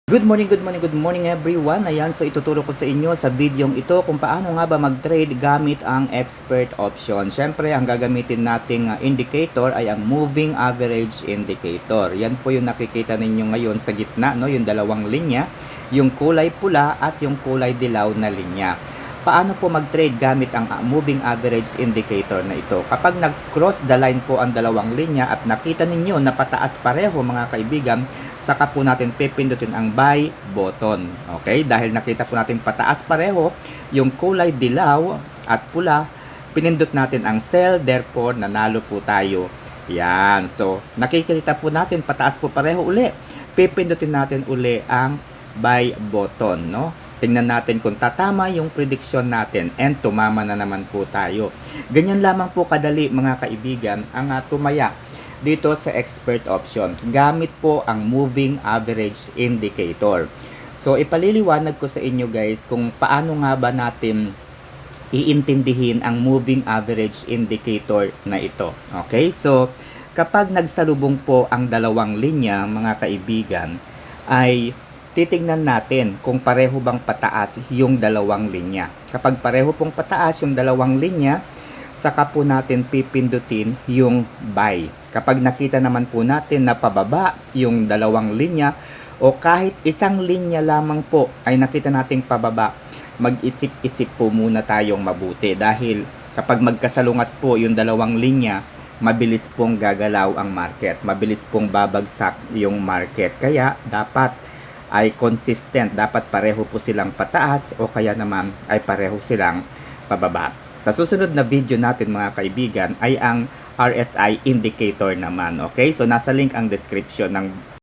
Good morning everyone. Ayan, so ituturo ko sa inyo sa videong ito kung paano nga ba mag-trade gamit ang expert option. Siyempre, ang gagamitin nating indicator ay ang moving average indicator. Yan po yung nakikita ninyo ngayon sa gitna, no? Yung dalawang linya, yung kulay pula at yung kulay dilaw na linya. Paano po mag-trade gamit ang moving average indicator na ito? Kapag nag-cross the line po ang dalawang linya at nakita ninyo na pataas pareho mga kaibigan, saka po natin pipindutin ang buy button. Okay? Dahil nakita po natin pataas pareho, yung kulay dilaw at pula, pinindot natin ang sell, therefore nanalo po tayo. Yan. So, nakikita po natin pataas po pareho uli. Pipindutin natin uli ang buy button, no? Tingnan natin kung tatama yung prediction natin and tumama na naman po tayo. Ganyan lamang po kadali mga kaibigan ang tumaya dito sa expert option gamit po ang moving average indicator. So ipaliliwanag ko sa inyo guys kung paano nga ba natin iintindihin ang moving average indicator na ito. Okay, so kapag nagsalubong po ang dalawang linya mga kaibigan, ay titingnan natin kung pareho bang pataas yung dalawang linya. Kapag pareho pong pataas yung dalawang linya, saka po natin pipindutin yung buy. Kapag nakita naman po natin na pababa yung dalawang linya o kahit isang linya lamang po ay nakita nating pababa, mag-isip-isip po muna tayong mabuti dahil kapag magkasalungat po yung dalawang linya, mabilis pong gagalaw ang market, mabilis pong babagsak yung market. Kaya dapat ay consistent, dapat pareho po silang pataas o kaya naman ay pareho silang pababa. Sa susunod na video natin mga kaibigan ay ang RSI indicator naman. Okay? So nasa link ang description ng